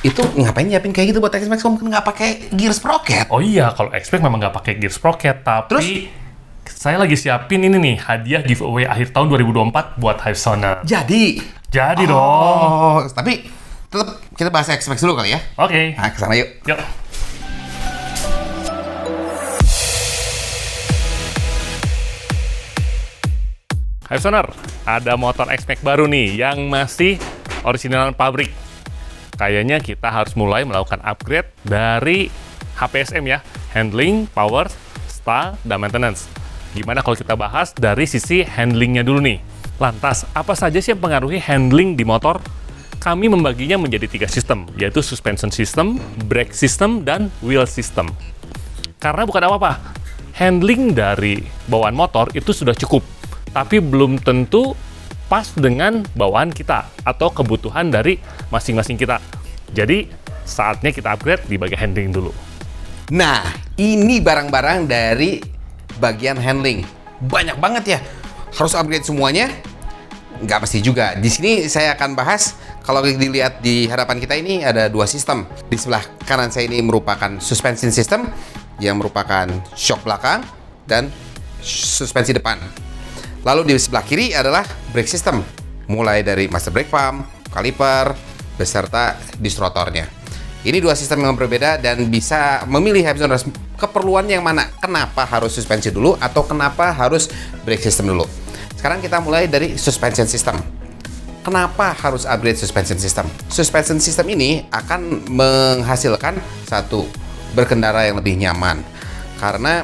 Itu ngapain nyiapin kayak gitu buat X-Max? Kamu kan nggak pakai gear sprocket. Oh iya, kalau X-Max memang nggak pakai gear sprocket, tapi saya lagi siapin ini nih, hadiah giveaway akhir tahun 2024 buat Hivesoner. Jadi dong. Oh, tapi tetap kita bahas X-Max dulu kali ya. Oke. Nah, kesana yuk. Yuk. Hivesoner, ada motor X-Max baru nih yang masih originalan pabrik. Kayaknya kita harus mulai melakukan upgrade dari HPSM ya, handling, power, style, dan maintenance. Gimana kalau kita bahas dari sisi handlingnya dulu nih? Lantas, apa saja sih yang mempengaruhi handling di motor? Kami membaginya menjadi 3 sistem, yaitu suspension system, brake system, dan wheel system. Karena bukan apa-apa, handling dari bawaan motor itu sudah cukup, tapi belum tentu pas dengan bawaan kita atau kebutuhan dari masing-masing kita. Jadi, saatnya kita upgrade di bagian handling dulu. Nah, ini barang-barang dari bagian handling. Banyak banget ya. Harus upgrade semuanya? Nggak mesti juga. Di sini saya akan bahas, kalau dilihat di hadapan kita ini ada 2 sistem. Di sebelah kanan saya ini merupakan suspension system yang merupakan shock belakang dan suspensi depan. Lalu di sebelah kiri adalah brake system, mulai dari master brake pump, kaliper, beserta distrotornya. Ini 2 sistem yang berbeda dan bisa memilih Hivesoner keperluan yang mana. Kenapa harus suspensi dulu atau kenapa harus brake system dulu. Sekarang kita mulai dari suspension system. Kenapa harus upgrade suspension system? Suspension system ini akan menghasilkan satu, berkendara yang lebih nyaman. Karena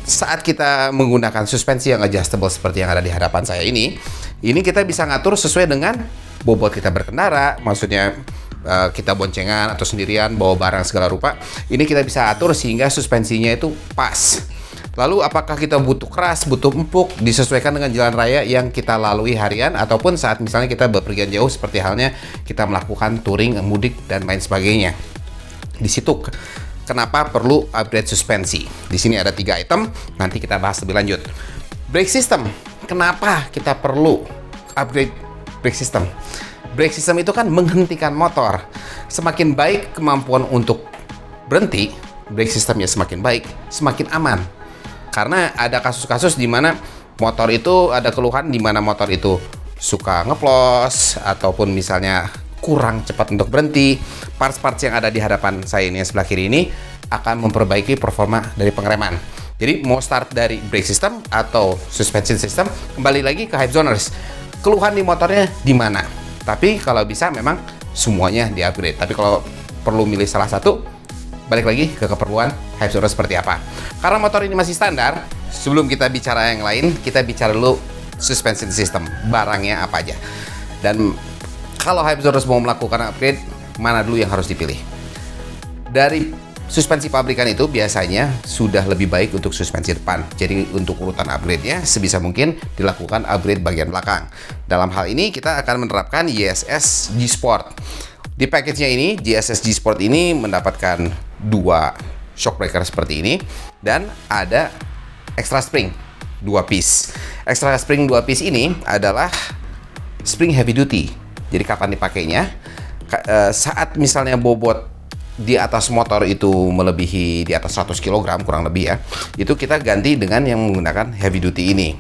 saat kita menggunakan suspensi yang adjustable seperti yang ada di hadapan saya ini kita bisa ngatur sesuai dengan bobot kita berkendara, maksudnya kita boncengan atau sendirian bawa barang segala rupa, ini kita bisa atur sehingga suspensinya itu pas. Lalu apakah kita butuh keras, butuh empuk, disesuaikan dengan jalan raya yang kita lalui harian ataupun saat misalnya kita bepergian jauh seperti halnya kita melakukan touring, mudik dan lain sebagainya. Di situ kenapa perlu upgrade suspensi. Di sini ada 3 item, nanti kita bahas lebih lanjut. Brake system, kenapa kita perlu upgrade brake system? Brake system itu kan menghentikan motor. Semakin baik kemampuan untuk berhenti, brake systemnya semakin baik, semakin aman. Karena ada kasus-kasus di mana motor itu ada keluhan di mana motor itu suka ngeplos ataupun misalnya kurang cepat untuk berhenti. Parts-parts yang ada di hadapan saya ini yang sebelah kiri ini akan memperbaiki performa dari pengereman. Jadi mau start dari brake system atau suspension system, kembali lagi ke Hivesoners. Keluhan di motornya di mana? Tapi kalau bisa memang semuanya di-upgrade. Tapi kalau perlu milih salah satu, balik lagi ke keperluan Hivesoners seperti apa. Karena motor ini masih standar, sebelum kita bicara yang lain, kita bicara dulu suspension system, barangnya apa aja. Dan kalau Hivesoners mau melakukan upgrade, mana dulu yang harus dipilih? Dari suspensi pabrikan itu biasanya sudah lebih baik untuk suspensi depan. Jadi untuk urutan upgrade-nya sebisa mungkin dilakukan upgrade bagian belakang. Dalam hal ini kita akan menerapkan YSS G Sport. Di package-nya ini, YSS G Sport ini mendapatkan 2 shock breaker seperti ini dan ada extra spring 2 piece. Extra spring 2 piece ini adalah spring heavy duty. Jadi kapan dipakainya? Saat misalnya bobot di atas motor itu melebihi di atas 100 kg kurang lebih ya, itu kita ganti dengan yang menggunakan heavy duty ini.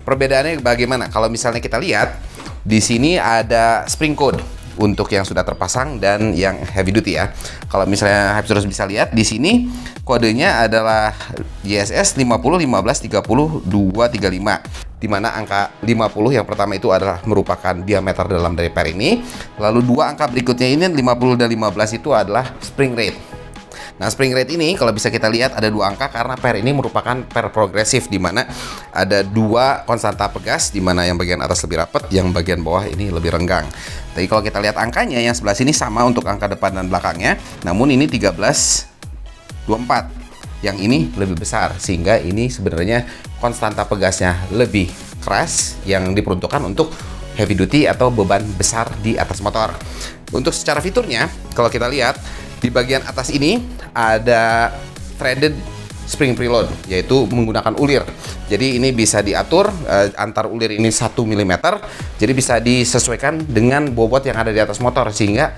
Perbedaannya bagaimana? Kalau misalnya kita lihat di sini ada spring code untuk yang sudah terpasang dan yang heavy duty ya. Kalau misalnya Hivesoners bisa lihat di sini kodenya adalah YSS 50 15 30 235. Di mana angka 50 yang pertama itu adalah merupakan diameter dalam dari per ini. Lalu 2 angka berikutnya ini 50 dan 15 itu adalah spring rate. Nah, spring rate ini kalau bisa kita lihat ada 2 angka karena per ini merupakan per progresif di mana ada 2 konstanta pegas di mana yang bagian atas lebih rapat, yang bagian bawah ini lebih renggang. Tapi kalau kita lihat angkanya yang sebelah sini sama untuk angka depan dan belakangnya, namun ini 1324. Yang ini lebih besar sehingga ini sebenarnya konstanta pegasnya lebih keras yang diperuntukkan untuk heavy duty atau beban besar di atas motor. Untuk secara fiturnya, kalau kita lihat di bagian atas ini ada threaded spring preload, yaitu menggunakan ulir. Jadi ini bisa diatur antar ulir ini 1 mm, jadi bisa disesuaikan dengan bobot yang ada di atas motor sehingga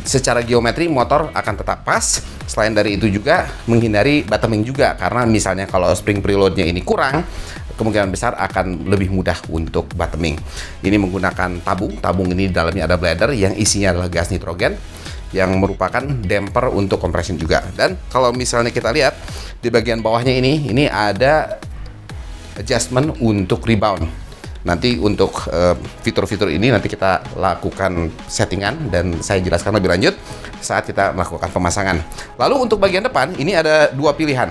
secara geometri motor akan tetap pas. Selain dari itu juga menghindari bottoming juga, karena misalnya kalau spring preloadnya ini kurang, kemungkinan besar akan lebih mudah untuk bottoming. Ini menggunakan tabung ini di dalamnya ada bladder yang isinya adalah gas nitrogen yang merupakan damper untuk compression juga. Dan kalau misalnya kita lihat di bagian bawahnya ini ada adjustment untuk rebound. Nanti untuk fitur-fitur ini nanti kita lakukan settingan dan saya jelaskan lebih lanjut saat kita melakukan pemasangan. Lalu untuk bagian depan ini ada dua pilihan.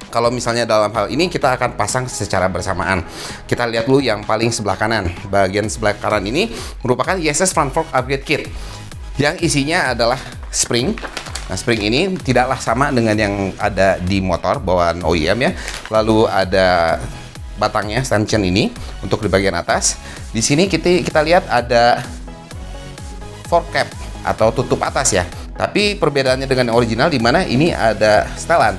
Kalau misalnya dalam hal ini kita akan pasang secara bersamaan. Kita lihat dulu yang paling sebelah kanan. Bagian sebelah kanan ini merupakan YSS Front Fork Upgrade Kit yang isinya adalah spring. Nah, spring ini tidaklah sama dengan yang ada di motor bawaan OEM ya. Lalu ada batangnya, stanchion ini untuk di bagian atas. Di sini kita lihat ada fork cap atau tutup atas ya. Tapi perbedaannya dengan yang original di mana ini ada setelan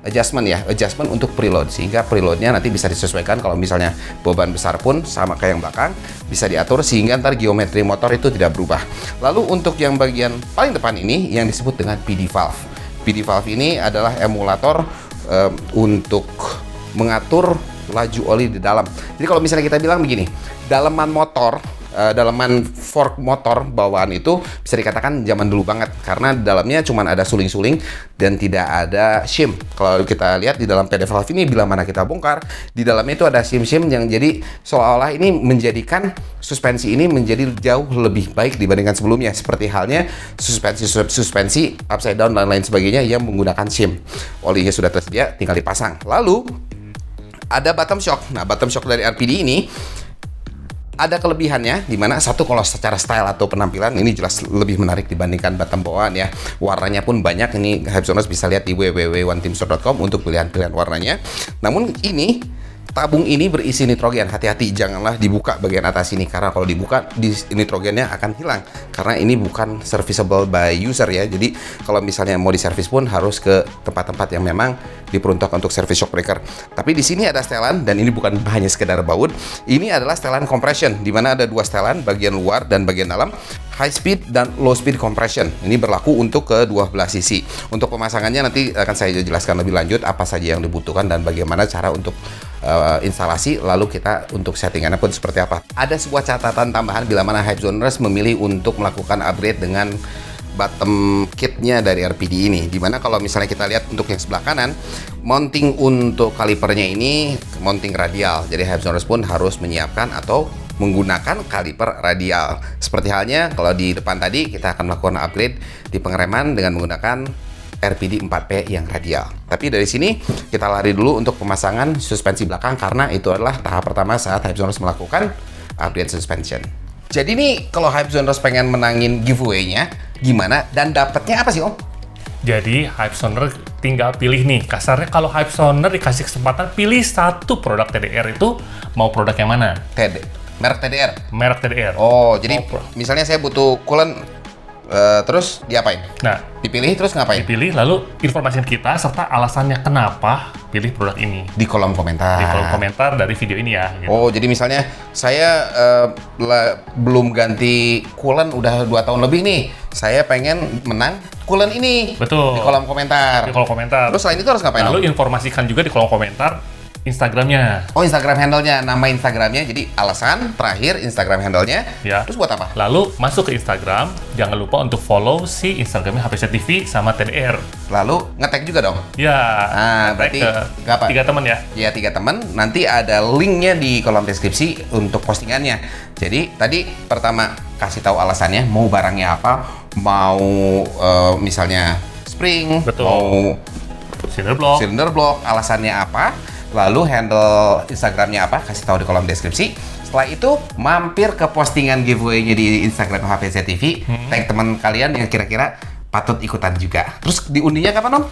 adjustment untuk preload, sehingga preloadnya nanti bisa disesuaikan. Kalau misalnya beban besar pun sama kayak yang belakang bisa diatur sehingga ntar geometri motor itu tidak berubah. Lalu untuk yang bagian paling depan ini yang disebut dengan PD valve. PD valve ini adalah emulator untuk mengatur laju oli di dalam. Jadi kalau misalnya kita bilang begini, daleman fork motor bawaan itu bisa dikatakan zaman dulu banget, karena di dalamnya cuma ada suling-suling dan tidak ada shim. Kalau kita lihat di dalam PD valve ini, bila mana kita bongkar, di dalamnya itu ada shim-shim yang jadi seolah-olah ini menjadikan suspensi ini menjadi jauh lebih baik dibandingkan sebelumnya, seperti halnya suspensi upside down dan lain sebagainya yang menggunakan shim. Olinya sudah tersedia, tinggal dipasang. Lalu ada bottom shock. Nah, bottom shock dari RPD ini ada kelebihannya, dimana satu, kalau secara style atau penampilan ini jelas lebih menarik dibandingkan bottom bawaan ya. Warnanya pun banyak, ini Hypersoners bisa lihat di www.oneteamstore.com untuk pilihan-pilihan warnanya. Namun ini tabung ini berisi nitrogen. Hati-hati, janganlah dibuka bagian atas ini, karena kalau dibuka nitrogennya akan hilang, karena ini bukan serviceable by user ya. Jadi kalau misalnya mau diservis pun harus ke tempat-tempat yang memang diperuntukkan untuk service shock breaker. Tapi di sini ada setelan, dan ini bukan hanya sekedar baut. Ini adalah setelan compression, di mana ada dua setelan, bagian luar dan bagian dalam, high speed dan low speed compression. Ini berlaku untuk kedua belah sisi. Untuk pemasangannya nanti akan saya jelaskan lebih lanjut apa saja yang dibutuhkan dan bagaimana cara untuk instalasi, lalu kita untuk settingannya pun seperti apa. Ada sebuah catatan tambahan bila mana Hypezoners memilih untuk melakukan upgrade dengan bottom kitnya dari RPD ini, dimana kalau misalnya kita lihat untuk yang sebelah kanan, mounting untuk kalipernya ini mounting radial. Jadi Hypezoners pun harus menyiapkan atau menggunakan kaliper radial. Seperti halnya kalau di depan tadi kita akan melakukan upgrade di pengereman dengan menggunakan RPD 4P yang radial. Tapi dari sini kita lari dulu untuk pemasangan suspensi belakang, karena itu adalah tahap pertama saat Hypezoners melakukan upgrade suspension. Jadi nih kalau Hypezoners pengen menangin giveaway-nya gimana dan dapatnya apa sih Om? Jadi Hypesoner tinggal pilih nih, kasarnya kalau Hypesoner dikasih kesempatan pilih satu produk TDR, itu mau produk yang mana? Merek TDR? Merek TDR. Oh, jadi misalnya saya butuh coolant, terus diapain? Nah, dipilih terus ngapain? dipilih, lalu informasikan kita serta alasannya kenapa pilih produk ini. Di kolom komentar. Di kolom komentar dari video ini ya. Gitu. Oh, jadi misalnya saya belum ganti coolant udah 2 tahun lebih nih. Saya pengen menang coolant ini. Betul. Di kolom komentar. Di kolom komentar. Terus selain itu harus ngapain? Lalu informasikan juga di kolom komentar Instagramnya. Oh, Instagram handle-nya, nama Instagramnya. Jadi alasan terakhir Instagram handle-nya. Ya. Terus buat apa? Lalu masuk ke Instagram, jangan lupa untuk follow si Instagramnya HPC TV sama TDR. Lalu nge-tag juga dong. Ya. Berarti ke apa? 3 teman ya. Ya, 3 teman. Nanti ada linknya di kolom deskripsi untuk postingannya. Jadi tadi pertama kasih tahu alasannya, mau barangnya apa, mau misalnya spring, Betul. mau Cylinder block, alasannya apa, lalu handle Instagramnya apa, kasih tahu di kolom deskripsi. Setelah itu mampir ke postingan giveaway-nya di Instagram HPC TV, tag teman kalian yang kira-kira patut ikutan juga. Terus diundinya kapan Om?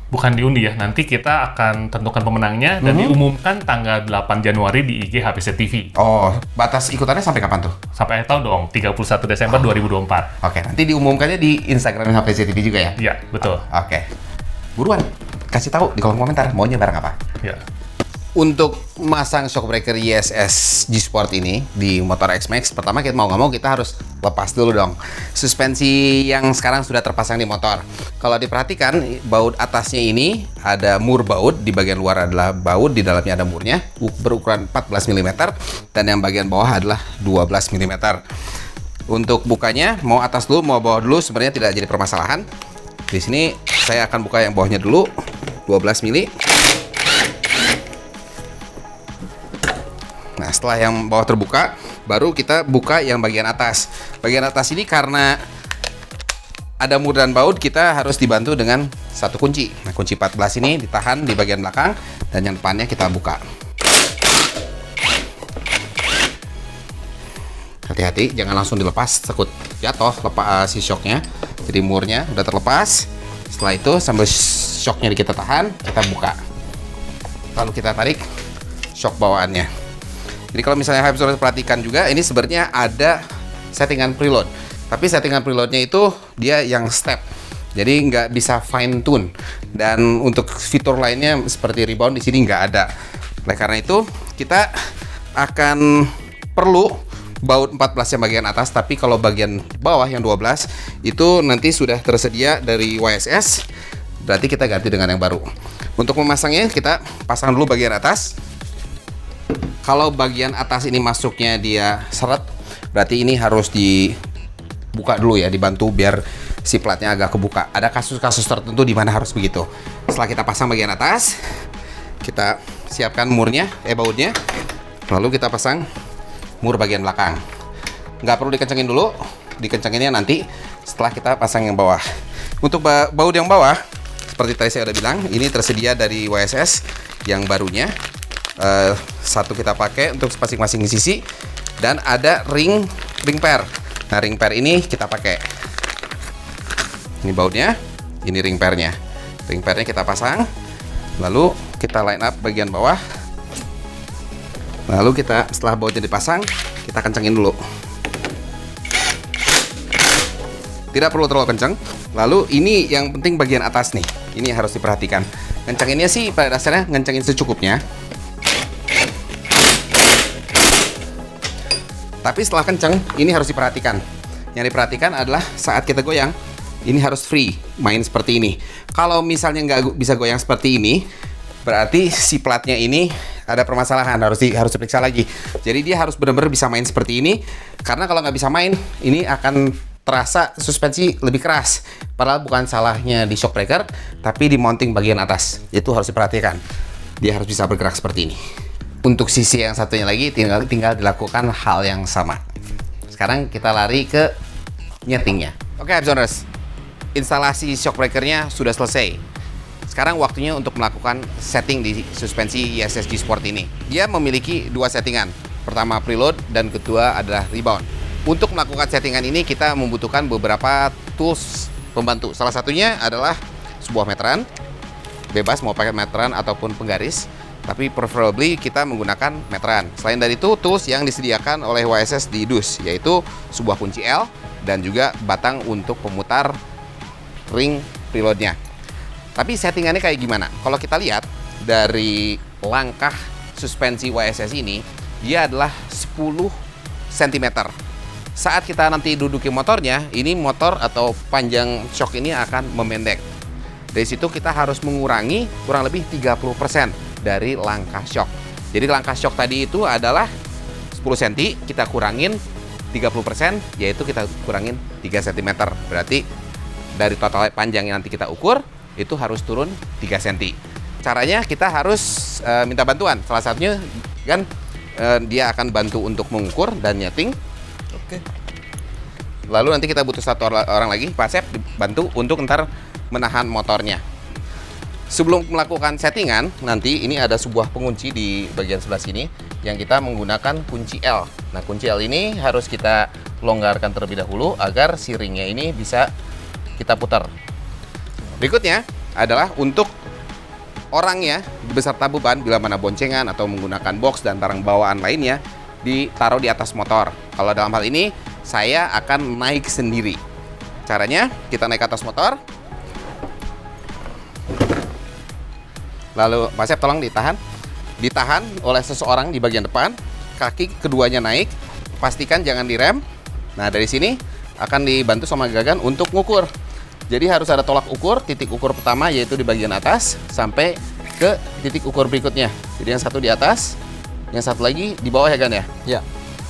Bukan diundi ya, nanti kita akan tentukan pemenangnya dan diumumkan tanggal 8 Januari di IG HPC TV. Oh, batas ikutannya sampai kapan tuh? Sampai akhir tahun dong, 31 Desember 2024. Oke, nanti diumumkannya di Instagram HPC TV juga ya? Iya, betul. Oke. Buruan, kasih tahu di kolom komentar maunya barang apa. Ya. Untuk masang shock breaker ISS G Sport ini di motor X-Max, pertama kita mau nggak mau kita harus lepas dulu dong suspensi yang sekarang sudah terpasang di motor. Kalau diperhatikan, baut atasnya ini ada mur baut, di bagian luar adalah baut, di dalamnya ada murnya berukuran 14 mm, dan yang bagian bawah adalah 12 mm. Untuk bukanya, mau atas dulu, mau bawah dulu, sebenarnya tidak jadi permasalahan. Di sini saya akan buka yang bawahnya dulu, 12 mm. Nah, setelah yang bawah terbuka, baru kita buka yang bagian atas. Bagian atas ini karena ada mur dan baut, kita harus dibantu dengan satu kunci. Nah, kunci 14 ini ditahan di bagian belakang, dan yang depannya kita buka. Hati-hati, jangan langsung dilepas, takut jatuh si shocknya. Jadi murnya udah terlepas. Setelah itu sambil shocknya kita tahan, kita buka. Lalu kita tarik shock bawaannya. Jadi kalau misalnya harus perhatikan juga, ini sebenarnya ada settingan preload. Tapi settingan preloadnya itu dia yang step, jadi nggak bisa fine tune. Dan untuk fitur lainnya seperti rebound di sini nggak ada. Oleh karena itu kita akan perlu baut 14 yang bagian atas, tapi kalau bagian bawah yang 12 itu nanti sudah tersedia dari YSS, berarti kita ganti dengan yang baru. Untuk memasangnya kita pasang dulu bagian atas. Kalau bagian atas ini masuknya dia seret, berarti ini harus dibuka dulu ya, dibantu biar si platnya agak kebuka. Ada kasus-kasus tertentu di mana harus begitu. Setelah kita pasang bagian atas, kita siapkan murnya, bautnya, lalu kita pasang mur bagian belakang. Nggak perlu dikencengin dulu, dikencengin nanti setelah kita pasang yang bawah. Untuk baut yang bawah, seperti tadi saya udah bilang, ini tersedia dari YSS yang barunya. Satu kita pakai untuk masing-masing sisi, dan ada ring pair. Nah, ring pair ini kita pakai. Ini bautnya, ini ring pairnya. Ring pairnya kita pasang, lalu kita line up bagian bawah. Lalu kita setelah bautnya dipasang, kita kencengin dulu. Tidak perlu terlalu kenceng. Lalu ini yang penting bagian atas nih. Ini harus diperhatikan. Ngencenginnya sih pada dasarnya ngencengin secukupnya. Tapi setelah kenceng, ini harus diperhatikan. Yang diperhatikan adalah saat kita goyang, ini harus free, main seperti ini. Kalau misalnya nggak bisa goyang seperti ini, berarti si platnya ini ada permasalahan, harus diperiksa lagi. Jadi dia harus benar-benar bisa main seperti ini, karena kalau nggak bisa main, ini akan terasa suspensi lebih keras. Padahal bukan salahnya di shock breaker, tapi di mounting bagian atas. Itu harus diperhatikan. Dia harus bisa bergerak seperti ini. Untuk sisi yang satunya lagi tinggal dilakukan hal yang sama. Sekarang kita lari ke nyetingnya. Oke, Hypezoners, instalasi shock breakernya sudah selesai. Sekarang waktunya untuk melakukan setting di suspensi ISS G Sport ini. Dia memiliki dua settingan. Pertama preload, dan kedua adalah rebound. Untuk melakukan settingan ini kita membutuhkan beberapa tools pembantu. Salah satunya adalah sebuah meteran. Bebas mau pakai meteran ataupun penggaris, tapi preferably kita menggunakan meteran. Selain dari itu, tools yang disediakan oleh YSS di dus, yaitu sebuah kunci L dan juga batang untuk pemutar ring preloadnya. Tapi settingannya kayak gimana? Kalau kita lihat dari langkah suspensi YSS ini, dia adalah 10 cm. Saat kita nanti duduki motornya, ini motor atau panjang shock ini akan memendek. Dari situ kita harus mengurangi kurang lebih 30% dari langkah shock. Jadi langkah shock tadi itu adalah 10 cm, kita kurangin 30%, yaitu kita kurangin 3 cm. Berarti dari total panjang yang nanti kita ukur, itu harus turun 3 cm. Caranya kita harus minta bantuan. Salah satunya kan dia akan bantu untuk mengukur dan nyeting. Oke. Lalu nanti kita butuh satu orang lagi, Pak Sep, bantu untuk ntar menahan motornya. Sebelum melakukan settingan, nanti ini ada sebuah pengunci di bagian sebelah sini yang kita menggunakan kunci L. Nah, kunci L ini harus kita longgarkan terlebih dahulu agar si ringnya ini bisa kita putar. Berikutnya adalah untuk orangnya beserta beban bila mana boncengan atau menggunakan box dan barang bawaan lainnya ditaruh di atas motor. Kalau dalam hal ini saya akan naik sendiri. Caranya kita naik ke atas motor. Lalu Pak Sep tolong ditahan. ditahan oleh seseorang di bagian depan, kaki keduanya naik, pastikan jangan direm. Nah, dari sini akan dibantu sama Gagan untuk ngukur. Jadi harus ada tolak ukur, titik ukur pertama yaitu di bagian atas sampai ke titik ukur berikutnya. Jadi yang satu di atas, yang satu lagi di bawah ya Gan ya? Ya.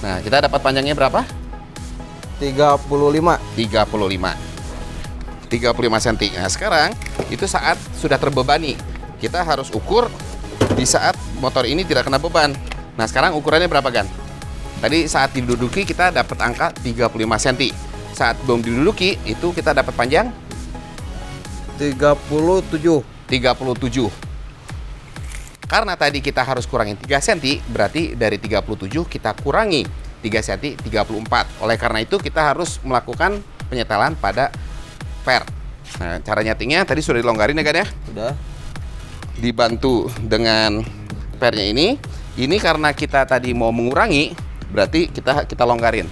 Nah, kita dapat panjangnya berapa? 35. 35 cm. Nah, sekarang itu saat sudah terbebani. Kita harus ukur di saat motor ini tidak kena beban. Nah, sekarang ukurannya berapa, Gan? Tadi saat diduduki kita dapat angka 35 cm. Saat belum diduduki itu kita dapat panjang 37. 37. Karena tadi kita harus kurangin 3 cm, berarti dari 37 kita kurangi 3 cm 34. Oleh karena itu kita harus melakukan penyetelan pada per. Nah, cara nyetingnya tadi sudah dilonggarin ya Gan ya? Sudah. Dibantu dengan pernya ini. Ini karena kita tadi mau mengurangi, berarti kita longgarin.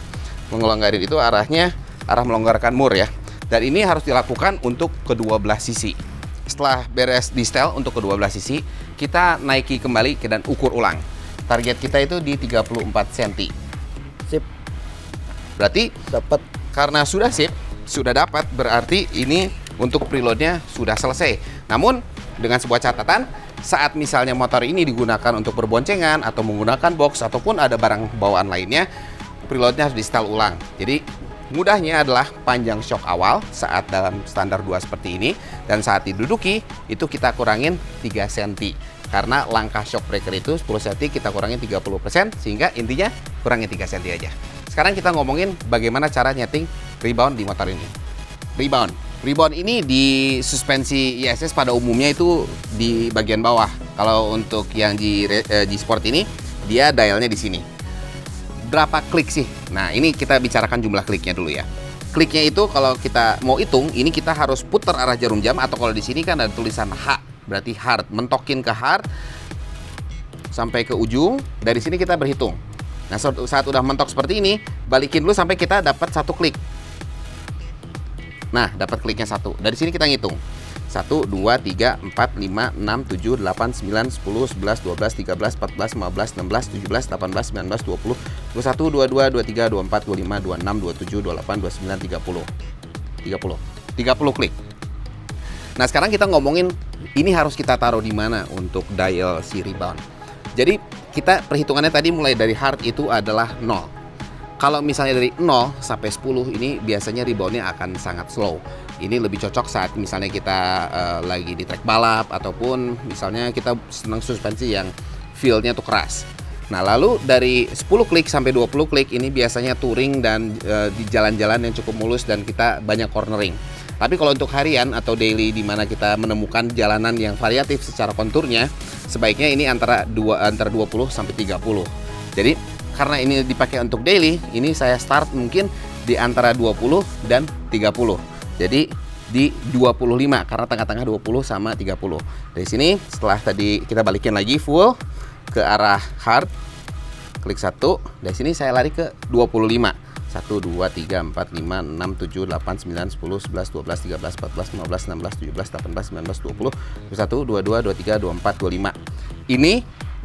Melonggarin itu arahnya arah melonggarkan mur ya. Dan ini harus dilakukan untuk kedua belah sisi. Setelah beres di setel untuk kedua belah sisi, kita naiki kembali dan ukur ulang. Target kita itu di 34 cm. Sip. Berarti Dapat. karena sudah sip, sudah dapat, berarti ini untuk preloadnya sudah selesai. Namun dengan sebuah catatan, saat misalnya motor ini digunakan untuk berboncengan atau menggunakan box ataupun ada barang bawaan lainnya, preloadnya harus di setel ulang. Jadi mudahnya adalah panjang shock awal saat dalam standar 2 seperti ini, dan saat diduduki itu kita kurangin 3 cm. Karena langkah shock breaker itu 10 cm, kita kurangin 30%, sehingga intinya kurangin 3 cm aja. Sekarang kita ngomongin bagaimana cara nyeting rebound di motor ini. Rebound ini di suspensi ISS pada umumnya itu di bagian bawah. Kalau untuk yang G Sport ini, dia dialnya di sini. Berapa klik sih? Nah, ini kita bicarakan jumlah kliknya dulu ya. Kliknya itu kalau kita mau hitung, ini kita harus putar arah jarum jam, atau kalau di sini kan ada tulisan H, berarti hard. Mentokin ke hard sampai ke ujung. Dari sini kita berhitung. Nah, saat udah mentok seperti ini, balikin dulu sampai kita dapat 1 klik. Nah, dapat kliknya 1. Dari sini kita ngitung. 1, 2, 3, 4, 5, 6, 7, 8, 9, 10, 11, 12, 13, 14, 15, 16, 17, 18, 19, 20, 21, 22, 23, 24, 25, 26, 27, 28, 29, 30. 30 klik. Nah, sekarang kita ngomongin ini harus kita taruh di mana untuk dial si rebound. Jadi, kita perhitungannya tadi mulai dari hard itu adalah 0. Kalau misalnya dari 0 sampai 10 ini biasanya reboundnya akan sangat slow. Ini lebih cocok saat misalnya kita lagi di track balap, ataupun misalnya kita senang suspensi yang feel-nya tuh keras. Nah, lalu dari 10 klik sampai 20 klik ini biasanya touring dan di jalan-jalan yang cukup mulus dan kita banyak cornering. Tapi kalau untuk harian atau daily di mana kita menemukan jalanan yang variatif secara konturnya, sebaiknya ini antara 20 sampai 30. Jadi karena ini dipakai untuk daily, ini saya start mungkin di antara 20 dan 30. Jadi di 25 karena tengah-tengah 20 sama 30. Dari sini setelah tadi kita balikin lagi full ke arah hard, klik 1. Dari sini saya lari ke 25. 1, 2, 3, 4, 5, 6, 7, 8, 9, 10, 11, 12, 13, 14, 15, 16, 17, 18, 19, 20, 21, 22, 23, 24, 25. Ini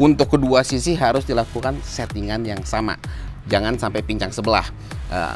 untuk kedua sisi harus dilakukan settingan yang sama. Jangan sampai pincang sebelah.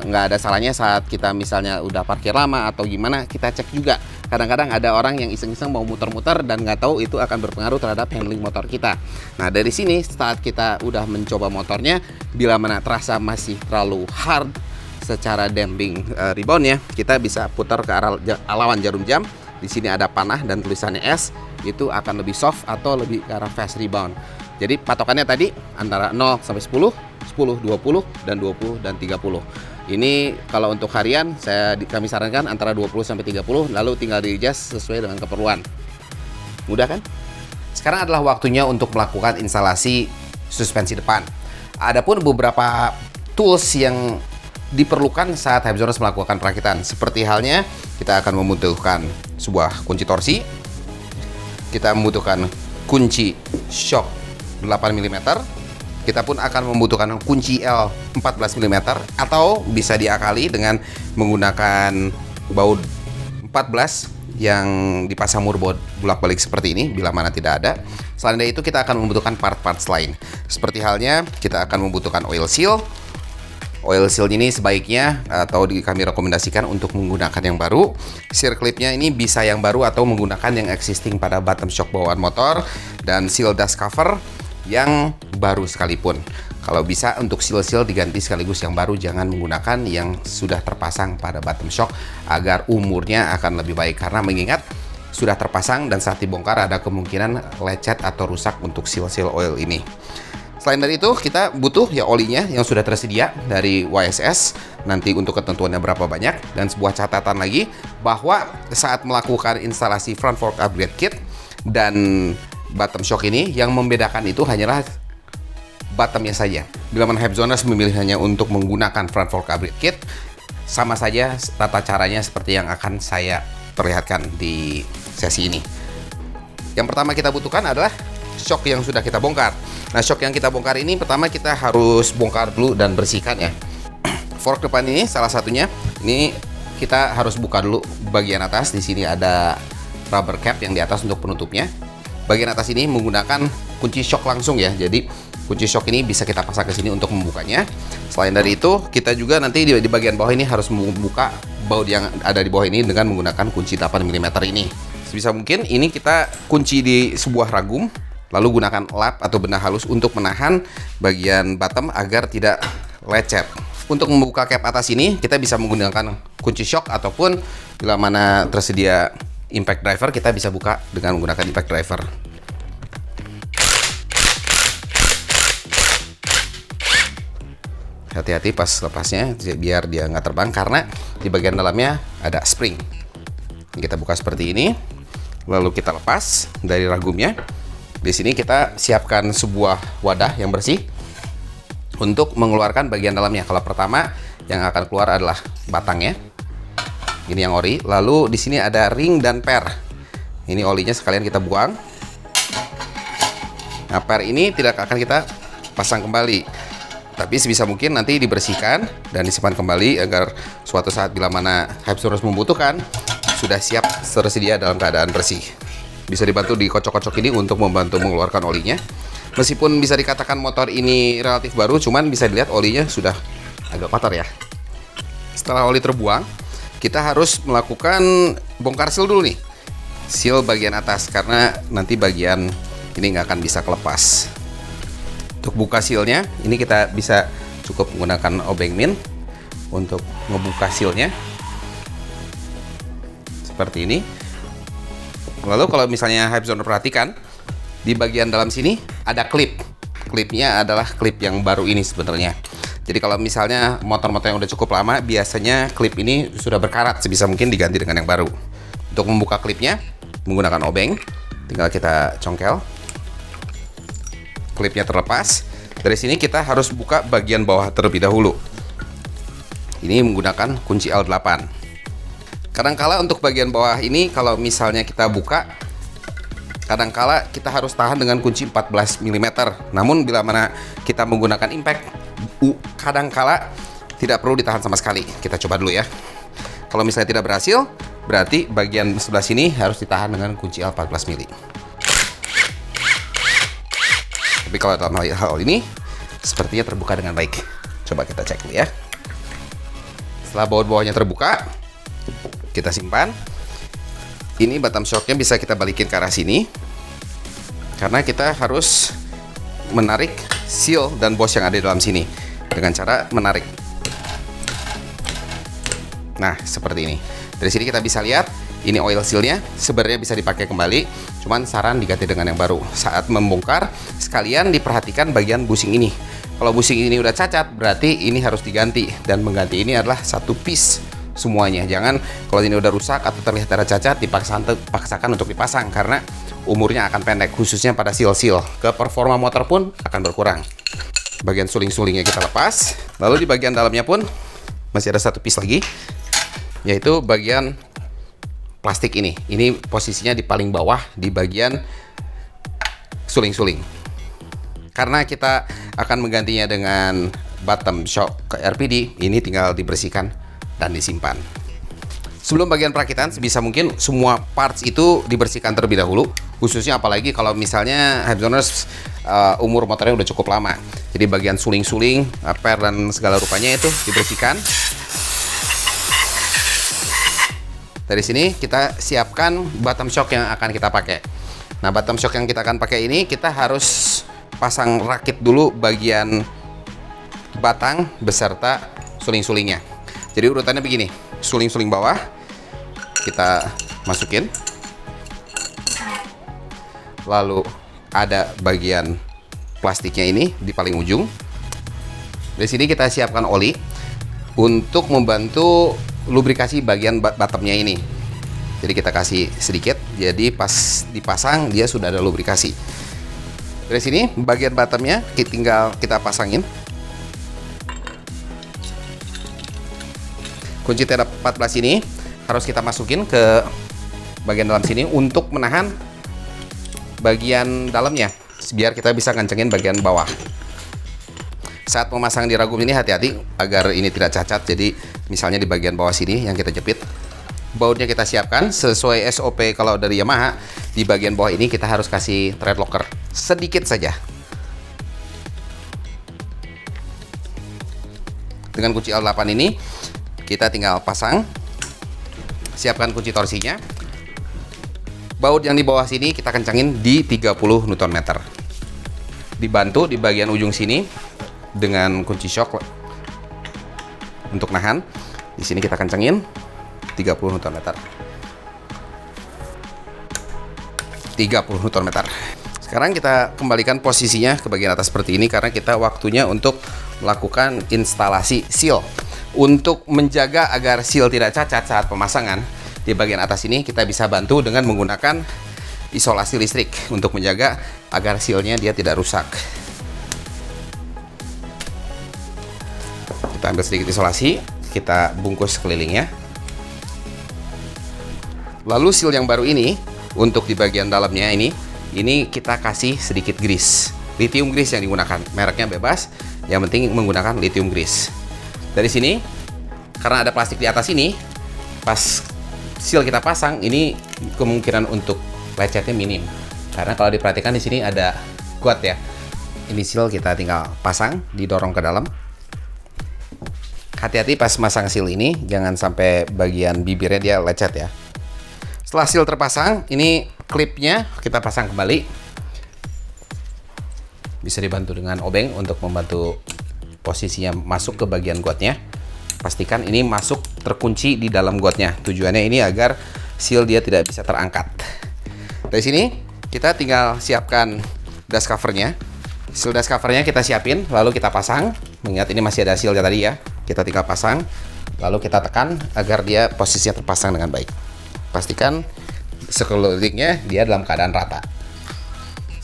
Nggak ada salahnya saat kita misalnya udah parkir lama atau gimana, kita cek juga. Kadang-kadang ada orang yang iseng-iseng mau muter-muter dan nggak tahu itu akan berpengaruh terhadap handling motor kita. Nah, dari sini saat kita udah mencoba motornya, bila mana terasa masih terlalu hard secara damping reboundnya, kita bisa putar ke arah lawan jarum jam. Di sini ada panah dan tulisannya S, itu akan lebih soft atau lebih ke arah fast rebound. Jadi patokannya tadi antara 0 sampai 10, 10, 20, dan 20 dan 30. Ini kalau untuk harian kami sarankan antara 20 sampai 30, lalu tinggal di-adjust sesuai dengan keperluan. Mudah kan? Sekarang adalah waktunya untuk melakukan instalasi suspensi depan. Adapun beberapa tools yang diperlukan saat Hypersoners melakukan perakitan. Seperti halnya kita akan membutuhkan sebuah kunci torsi. Kita membutuhkan kunci shock 8 mm. Kita pun akan membutuhkan kunci L 14 mm, atau bisa diakali dengan menggunakan baut 14 yang dipasang motherboard bolak-balik seperti ini bila mana tidak ada. Selain dari itu kita akan membutuhkan part-parts lain. Seperti halnya kita akan membutuhkan oil seal. Oil seal ini sebaiknya atau kami rekomendasikan untuk menggunakan yang baru. Seal clipnya ini bisa yang baru atau menggunakan yang existing pada bottom shock bawaan motor, dan seal dust cover yang baru sekalipun. Kalau bisa untuk seal-seal diganti sekaligus yang baru, jangan menggunakan yang sudah terpasang pada bottom shock agar umurnya akan lebih baik, karena mengingat sudah terpasang dan saat dibongkar ada kemungkinan lecet atau rusak untuk seal-seal oil ini. Selain dari itu, kita butuh ya olinya yang sudah tersedia dari YSS. Nanti untuk ketentuannya berapa banyak. Dan sebuah catatan lagi bahwa saat melakukan instalasi front fork upgrade kit dan bottom shock ini, yang membedakan itu hanyalah bottomnya saja. Bila mana Hypesoners memilih hanya untuk menggunakan front fork upgrade kit, sama saja tata caranya seperti yang akan saya perlihatkan di sesi ini. Yang pertama kita butuhkan adalah shock yang sudah kita bongkar. Nah, shock yang kita bongkar ini pertama kita harus bongkar dulu dan bersihkan ya. Fork depan ini salah satunya. Ini kita harus buka dulu bagian atas. Di sini ada rubber cap yang di atas untuk penutupnya. Bagian atas ini menggunakan kunci shock langsung ya. Jadi kunci shock ini bisa kita pasang ke sini untuk membukanya. Selain dari itu, kita juga nanti di bagian bawah ini harus membuka baut yang ada di bawah ini dengan menggunakan kunci 8 mm ini. Sebisa mungkin ini kita kunci di sebuah ragum. Lalu gunakan lap atau benang halus untuk menahan bagian bottom agar tidak lecet. Untuk membuka cap atas ini, kita bisa menggunakan kunci shock ataupun bila mana tersedia impact driver, kita bisa buka dengan menggunakan impact driver. Hati-hati pas lepasnya biar dia nggak terbang, karena di bagian dalamnya ada spring. Kita buka seperti ini, lalu kita lepas dari ragumnya. Di sini kita siapkan sebuah wadah yang bersih untuk mengeluarkan bagian dalamnya. Kalau pertama yang akan keluar adalah batangnya. Ini yang ori. Lalu di sini ada ring dan per. Ini olinya sekalian kita buang. Nah, per ini tidak akan kita pasang kembali. Tapi sebisa mungkin nanti dibersihkan dan disimpan kembali agar suatu saat bila mana Hypesoners membutuhkan sudah siap tersedia dalam keadaan bersih. Bisa dibantu dikocok-kocok ini untuk membantu mengeluarkan olinya. Meskipun bisa dikatakan motor ini relatif baru, cuman bisa dilihat olinya sudah agak kotor ya. Setelah oli terbuang, kita harus melakukan bongkar seal dulu nih. Seal bagian atas, karena nanti bagian ini nggak akan bisa kelepas. Untuk buka sealnya, ini kita bisa cukup menggunakan obeng min untuk membuka sealnya. Seperti ini. Lalu kalau misalnya Hypesoner perhatikan, di bagian dalam sini ada klip. Klipnya adalah klip yang baru ini sebenarnya. Jadi kalau misalnya motor-motor yang udah cukup lama, biasanya klip ini sudah berkarat, sebisa mungkin diganti dengan yang baru. Untuk membuka klipnya, menggunakan obeng, tinggal kita congkel. Klipnya terlepas. Dari sini kita harus buka bagian bawah terlebih dahulu. Ini menggunakan kunci L8. Kadangkala untuk bagian bawah ini kalau misalnya kita buka, kadangkala kita harus tahan dengan kunci 14 mm. Namun bila mana kita menggunakan impact, kadangkala tidak perlu ditahan sama sekali. Kita coba dulu ya. Kalau misalnya tidak berhasil, berarti bagian sebelah sini harus ditahan dengan kunci L14 mm. Tapi kalau dalam hal ini sepertinya terbuka dengan baik. Coba kita cek dulu ya. Setelah baut-bawahnya terbuka, kita simpan. Ini bottom shocknya bisa kita balikin ke arah sini, karena kita harus menarik seal dan bos yang ada di dalam sini dengan cara menarik. Nah, seperti ini. Dari sini kita bisa lihat ini oil sealnya sebenarnya bisa dipakai kembali, cuman saran diganti dengan yang baru. Saat membongkar, sekalian diperhatikan bagian bushing ini. Kalau bushing ini udah cacat, berarti ini harus diganti, dan mengganti ini adalah satu piece semuanya. Jangan kalau ini udah rusak atau terlihat ada cacat dipaksakan untuk dipasang, karena umurnya akan pendek, khususnya pada seal-seal. Ke performa motor pun akan berkurang. Bagian suling-sulingnya kita lepas. Lalu di bagian dalamnya pun masih ada satu piece lagi, yaitu bagian plastik ini. Ini posisinya di paling bawah di bagian suling-suling. Karena kita akan menggantinya dengan bottom shock ke RPD, ini tinggal dibersihkan dan disimpan. Sebelum bagian perakitan, sebisa mungkin semua parts itu dibersihkan terlebih dahulu. Khususnya apalagi kalau misalnya Hypesoners umur motornya udah cukup lama. Jadi bagian suling-suling, per dan segala rupanya itu dibersihkan. Dari sini kita siapkan bottom shock yang akan kita pakai. Nah, bottom shock yang kita akan pakai ini kita harus pasang rakit dulu bagian batang beserta suling-sulingnya. Jadi urutannya begini, suling-suling bawah kita masukin, lalu ada bagian plastiknya ini di paling ujung. Di sini kita siapkan oli untuk membantu lubrikasi bagian bottomnya ini. Jadi kita kasih sedikit, jadi pas dipasang dia sudah ada lubrikasi. Dari sini bagian bottomnya tinggal kita pasangin. Kunci T14 ini harus kita masukin ke bagian dalam sini untuk menahan bagian dalamnya, biar kita bisa kencengin bagian bawah. Saat memasang di ragum ini hati-hati agar ini tidak cacat. Jadi misalnya di bagian bawah sini yang kita jepit, bautnya kita siapkan sesuai SOP kalau dari Yamaha. Di bagian bawah ini kita harus kasih thread locker sedikit saja. Dengan kunci L8 ini kita tinggal pasang, siapkan kunci torsinya. Baut yang di bawah sini kita kencangin di 30 Nm. Dibantu di bagian ujung sini dengan kunci shock untuk nahan. Di sini kita kencangin 30 Nm. 30 Nm. Sekarang kita kembalikan posisinya ke bagian atas seperti ini karena kita waktunya untuk melakukan instalasi seal. Untuk menjaga agar seal tidak cacat saat pemasangan, di bagian atas ini kita bisa bantu dengan menggunakan isolasi listrik untuk menjaga agar sealnya dia tidak rusak. Kita ambil sedikit isolasi, kita bungkus sekelilingnya. Lalu seal yang baru ini, untuk di bagian dalamnya ini kita kasih sedikit grease. Lithium grease yang digunakan, mereknya bebas, yang penting menggunakan lithium grease. Dari sini, karena ada plastik di atas ini, pas seal kita pasang, ini kemungkinan untuk lecetnya minim. Karena kalau diperhatikan di sini ada kuat ya. Ini seal kita tinggal pasang, didorong ke dalam. Hati-hati pas masang seal ini, jangan sampai bagian bibirnya dia lecet ya. Setelah seal terpasang, ini klipnya kita pasang kembali. Bisa dibantu dengan obeng untuk membantu posisinya masuk ke bagian gotnya. Pastikan ini masuk terkunci di dalam gotnya. Tujuannya ini agar seal dia tidak bisa terangkat. Dari sini kita tinggal siapkan dust covernya. Seal dust covernya kita siapin, lalu kita pasang. Mengingat ini masih ada sealnya tadi ya, kita tinggal pasang, lalu kita tekan agar dia posisinya terpasang dengan baik. Pastikan sekelilingnya dia dalam keadaan rata.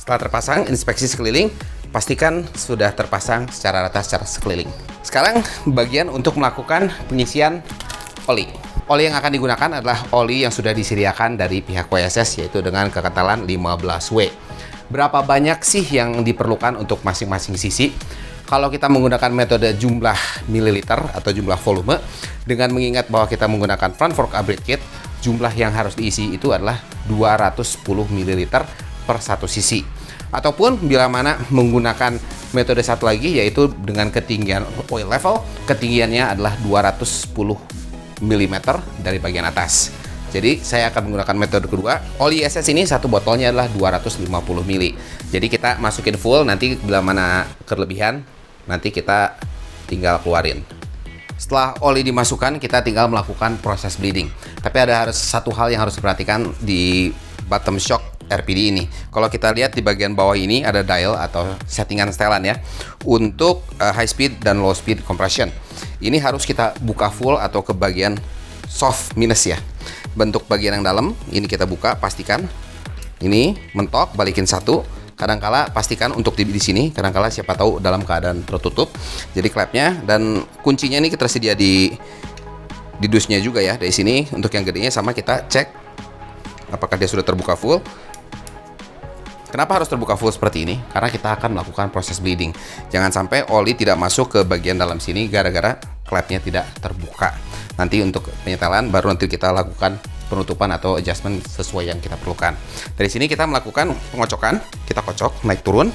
Setelah terpasang, inspeksi sekeliling. Pastikan sudah terpasang secara rata secara sekeliling. Sekarang bagian untuk melakukan pengisian oli. Oli yang akan digunakan adalah oli yang sudah disediakan dari pihak WSS, yaitu dengan kekentalan 15W. Berapa banyak sih yang diperlukan untuk masing-masing sisi? Kalau kita menggunakan metode jumlah mililiter atau jumlah volume, dengan mengingat bahwa kita menggunakan front fork upgrade kit, jumlah yang harus diisi itu adalah 210 ml per satu sisi. Ataupun bila mana menggunakan metode satu lagi, yaitu dengan ketinggian oil level, ketinggiannya adalah 210 mm dari bagian atas. Jadi saya akan menggunakan metode kedua. Oli SS ini satu botolnya adalah 250 ml. Jadi kita masukin full, nanti bila mana kelebihan nanti kita tinggal keluarin. Setelah oli dimasukkan, kita tinggal melakukan proses bleeding. Tapi ada satu hal yang harus diperhatikan di bottom shock RPD ini. Kalau kita lihat di bagian bawah ini ada dial atau settingan setelan ya untuk high speed dan low speed compression. Ini harus kita buka full atau ke bagian soft minus ya. Bentuk bagian yang dalam ini kita buka, pastikan ini mentok, balikin satu. Kadangkala pastikan untuk di sini, kadangkala siapa tahu dalam keadaan tertutup. Jadi klepnya dan kuncinya ini tersedia di dusnya juga ya. Dari sini untuk yang gedenya sama kita cek apakah dia sudah terbuka full. Kenapa harus terbuka full seperti ini? Karena kita akan melakukan proses bleeding. Jangan sampai oli tidak masuk ke bagian dalam sini gara-gara klepnya tidak terbuka. Nanti untuk penyetelan baru nanti kita lakukan penutupan atau adjustment sesuai yang kita perlukan. Dari sini kita melakukan pengocokan, kita kocok naik turun.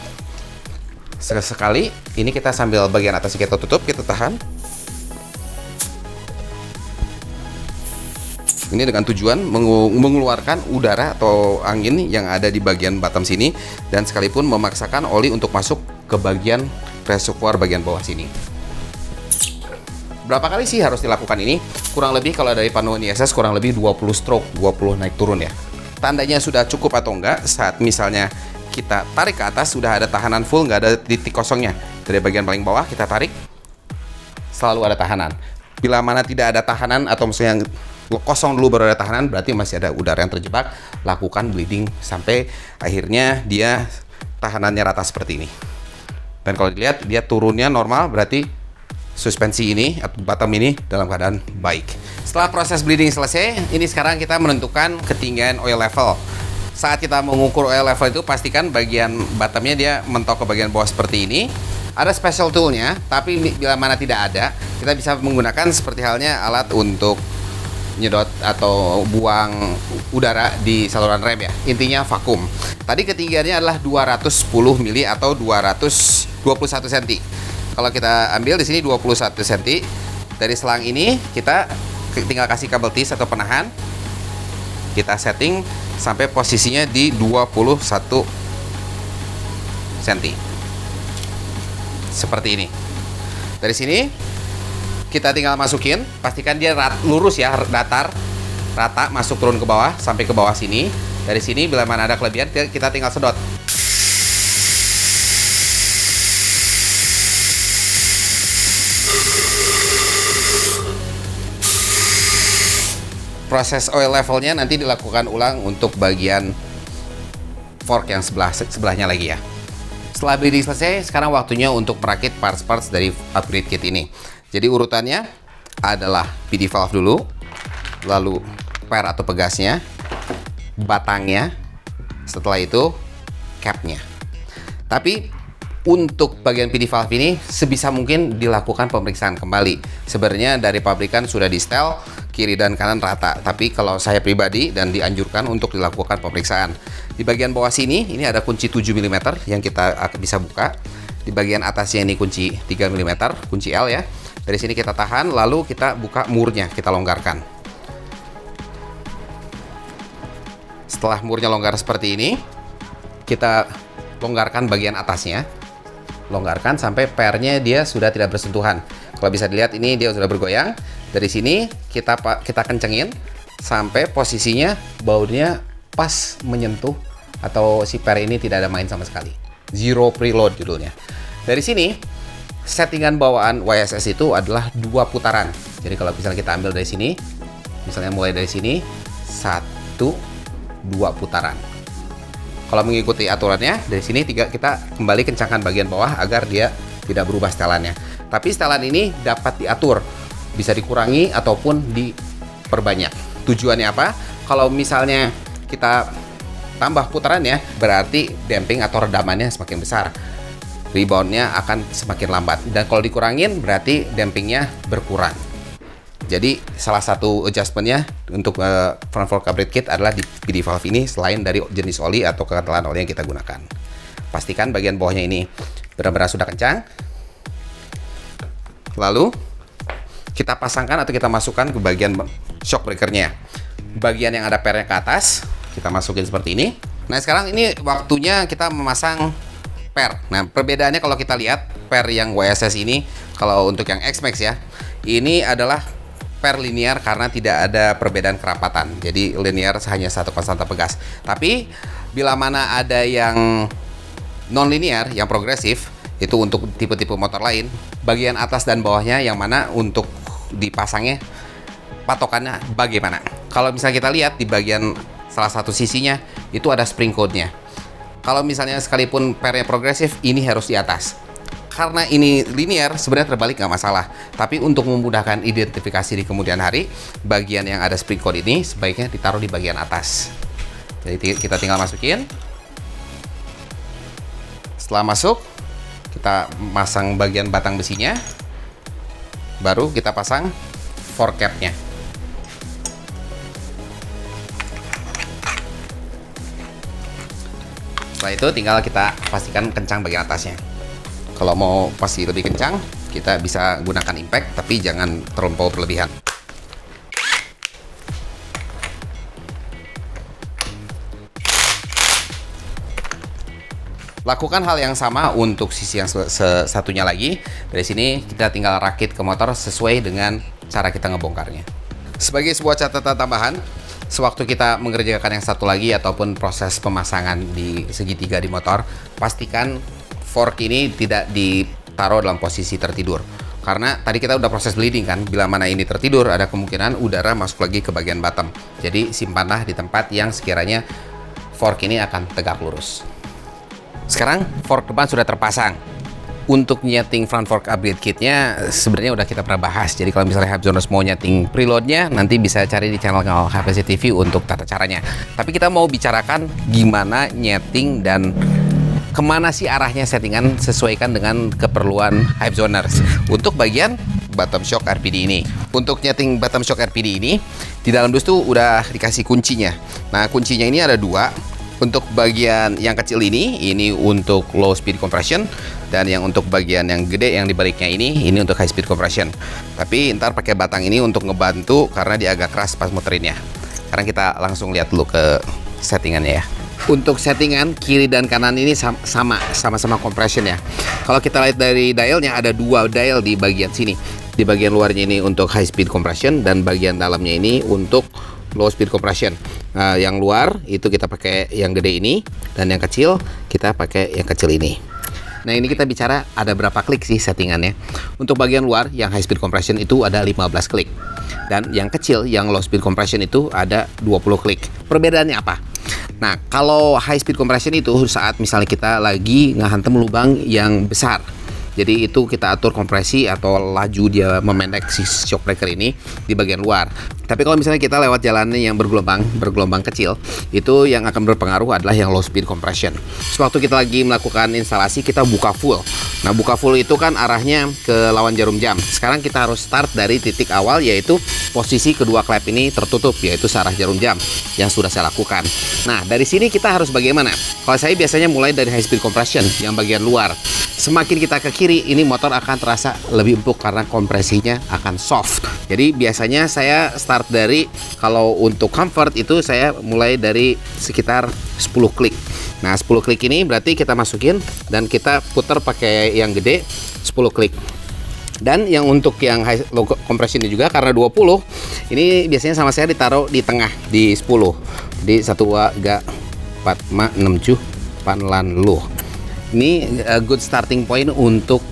Sekali ini kita sambil bagian atas kita tutup, kita tahan. Ini dengan tujuan mengeluarkan udara atau angin yang ada di bagian bottom sini, dan sekalipun memaksakan oli untuk masuk ke bagian reservoir bagian bawah sini. Berapa kali sih harus dilakukan ini? Kurang lebih kalau dari panduan ISS kurang lebih 20 stroke, 20 naik turun ya. Tandanya sudah cukup atau enggak saat misalnya kita tarik ke atas, sudah ada tahanan full, nggak ada titik kosongnya. Dari bagian paling bawah kita tarik, selalu ada tahanan. Bila mana tidak ada tahanan atau misalnya kosong dulu baru ada tahanan, berarti masih ada udara yang terjebak. Lakukan bleeding sampai akhirnya dia tahanannya rata seperti ini. Dan kalau dilihat dia turunnya normal, berarti suspensi ini atau bottom ini dalam keadaan baik. Setelah proses bleeding selesai, ini sekarang kita menentukan ketinggian oil level. Saat kita mengukur oil level itu pastikan bagian bottomnya dia mentok ke bagian bawah seperti ini. Ada special toolnya, tapi bila mana tidak ada, kita bisa menggunakan seperti halnya alat untuk nyedot atau buang udara di saluran rem ya. Intinya vakum. Tadi ketinggiannya adalah 210 mili atau 221 cm. Kalau kita ambil di sini 21 cm dari selang ini, kita tinggal kasih kabel tis atau penahan. Kita setting sampai posisinya di 21 cm. Seperti ini. Dari sini kita tinggal masukin, pastikan dia lurus ya, datar, rata, masuk turun ke bawah sampai ke bawah sini. Dari sini bila mana ada kelebihan kita tinggal sedot. Proses oil levelnya nanti dilakukan ulang untuk bagian fork yang sebelahnya lagi ya. Setelah bleeding selesai, sekarang waktunya untuk merakit parts-parts dari upgrade kit ini. Jadi urutannya adalah PD valve dulu, lalu per atau pegasnya, batangnya, setelah itu capnya. Tapi untuk bagian PD valve ini sebisa mungkin dilakukan pemeriksaan kembali. Sebenarnya dari pabrikan sudah di setel kiri dan kanan rata, tapi kalau saya pribadi dan dianjurkan untuk dilakukan pemeriksaan. Di bagian bawah sini ini ada kunci 7 mm yang kita bisa buka. Di bagian atasnya ini kunci 3 mm, kunci L ya. Dari sini kita tahan, lalu kita buka murnya, kita longgarkan. Setelah murnya longgar seperti ini, kita longgarkan bagian atasnya. Longgarkan sampai pernya dia sudah tidak bersentuhan. Kalau bisa dilihat ini dia sudah bergoyang. Dari sini kita kencengin sampai posisinya bautnya pas menyentuh atau si per ini tidak ada main sama sekali. Zero preload judulnya. Dari sini settingan bawaan YSS itu adalah 2 putaran. Jadi kalau misalnya kita ambil dari sini, misalnya mulai dari sini 1, 2 putaran. Kalau mengikuti aturannya, dari sini kita kembali kencangkan bagian bawah agar dia tidak berubah setelannya. Tapi setelan ini dapat diatur, bisa dikurangi ataupun diperbanyak. Tujuannya apa? Kalau misalnya kita tambah putarannya, berarti damping atau redamannya semakin besar. Reboundnya akan semakin lambat. Dan kalau dikurangin, berarti dampingnya berkurang. Jadi salah satu adjustmentnya untuk front fork upgrade kit adalah di PD valve ini, selain dari jenis oli atau kekentalan oli yang kita gunakan. Pastikan bagian bawahnya ini benar-benar sudah kencang. Lalu kita pasangkan atau kita masukkan ke bagian shock breakernya. Bagian yang ada pernya ke atas kita masukin seperti ini. Nah sekarang ini waktunya kita memasang per. Nah perbedaannya kalau kita lihat per yang YSS ini, kalau untuk yang X-Max ya, ini adalah per linear karena tidak ada perbedaan kerapatan. Jadi linear hanya satu konstanta pegas. Tapi bila mana ada yang non linear, yang progresif, itu untuk tipe-tipe motor lain, bagian atas dan bawahnya yang mana untuk dipasangnya patokannya bagaimana. Kalau misalnya kita lihat di bagian salah satu sisinya itu ada spring code-nya. Kalau misalnya sekalipun pernya progresif, ini harus di atas. Karena ini linear, sebenarnya terbalik nggak masalah. Tapi untuk memudahkan identifikasi di kemudian hari, bagian yang ada spring code ini sebaiknya ditaruh di bagian atas. Jadi kita tinggal masukin. Setelah masuk, kita masang bagian batang besinya. Baru kita pasang fork capnya. Setelah itu tinggal kita pastikan kencang bagian atasnya. Kalau mau pasti lebih kencang, kita bisa gunakan impact, tapi jangan terlampau berlebihan. Lakukan hal yang sama untuk sisi yang satunya lagi. Dari sini kita tinggal rakit ke motor sesuai dengan cara kita ngebongkarnya. Sebagai sebuah catatan tambahan, sewaktu kita mengerjakan yang satu lagi ataupun proses pemasangan di segitiga di motor, pastikan fork ini tidak ditaruh dalam posisi tertidur. Karena tadi kita udah proses bleeding kan, bila mana ini tertidur ada kemungkinan udara masuk lagi ke bagian bottom. Jadi simpanlah di tempat yang sekiranya fork ini akan tegak lurus. Sekarang fork depan sudah terpasang. Untuk nyeting front fork upgrade kitnya sebenarnya udah kita pernah bahas. Jadi kalau misalnya Hypezoners mau nyeting preloadnya, nanti bisa cari di channel HPC TV untuk tata caranya. Tapi kita mau bicarakan gimana nyeting dan kemana sih arahnya settingan sesuaikan dengan keperluan Hypezoners. Untuk bagian bottom shock RPD ini. Untuk nyeting bottom shock RPD ini, di dalam dus tuh udah dikasih kuncinya. Nah, kuncinya ini ada dua. Untuk bagian yang kecil ini untuk low speed compression, dan yang untuk bagian yang gede yang dibaliknya ini untuk high speed compression. Tapi ntar pakai batang ini untuk ngebantu karena dia agak keras pas muterinnya. Sekarang kita langsung lihat dulu ke settingannya ya. Untuk settingan kiri dan kanan ini sama-sama compression ya. Kalau kita lihat dari dialnya, ada dua dial di bagian sini. Di bagian luarnya ini untuk high speed compression dan bagian dalamnya ini untuk low speed compression. Nah, yang luar itu kita pakai yang gede ini, dan yang kecil kita pakai yang kecil ini. Nah, ini kita bicara ada berapa klik sih settingannya. Untuk bagian luar yang high speed compression itu ada 15 klik. Dan yang kecil yang low speed compression itu ada 20 klik. Perbedaannya apa? Nah, kalau high speed compression itu saat misalnya kita lagi ngehantem lubang yang besar. Jadi itu kita atur kompresi atau laju dia memendek si shock breaker ini di bagian luar. Tapi kalau misalnya kita lewat jalannya yang bergelombang kecil, itu yang akan berpengaruh adalah yang low speed compression. Sewaktu kita lagi melakukan instalasi, kita buka full. Nah, buka full itu kan arahnya ke lawan jarum jam. Sekarang kita harus start dari titik awal, yaitu posisi kedua klep ini tertutup, yaitu searah jarum jam yang sudah saya lakukan. Nah, dari sini kita harus bagaimana? Kalau saya biasanya mulai dari high speed compression yang bagian luar. Semakin kita ke kiri, ini motor akan terasa lebih empuk karena kompresinya akan soft. Jadi biasanya saya start dari, kalau untuk comfort itu saya mulai dari sekitar 10 klik. Nah, 10 klik ini berarti kita masukin dan kita putar pakai yang gede 10 klik. Dan yang untuk yang high low compression ini juga karena 20, ini biasanya sama saya ditaruh di tengah di 10. Di 1 2 3 4 5 6 7 8 lu. Ini good starting point untuk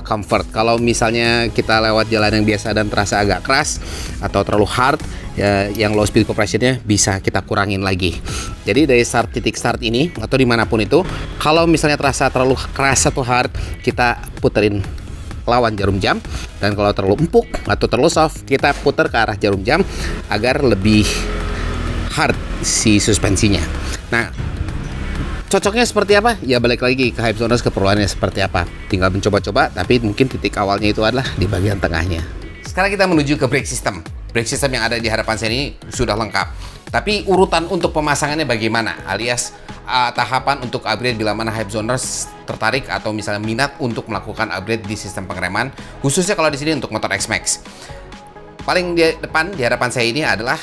comfort. Kalau misalnya kita lewat jalan yang biasa dan terasa agak keras atau terlalu hard, ya, yang low speed compressionnya bisa kita kurangin lagi. Jadi dari titik start ini atau dimanapun itu, kalau misalnya terasa terlalu keras atau hard, kita puterin lawan jarum jam. Dan kalau terlalu empuk atau terlalu soft, kita putar ke arah jarum jam agar lebih hard si suspensinya. Nah, cocoknya seperti apa? Ya balik lagi ke Hypezoners, keperluannya seperti apa. Tinggal mencoba-coba, tapi mungkin titik awalnya itu adalah di bagian tengahnya. Sekarang kita menuju ke brake system. Brake system yang ada di hadapan saya ini sudah lengkap. Tapi urutan untuk pemasangannya bagaimana? Alias tahapan untuk upgrade bila mana Hypezoners tertarik atau misalnya minat untuk melakukan upgrade di sistem pengereman, khususnya kalau di sini untuk motor X-Max. Paling di depan, di hadapan saya ini adalah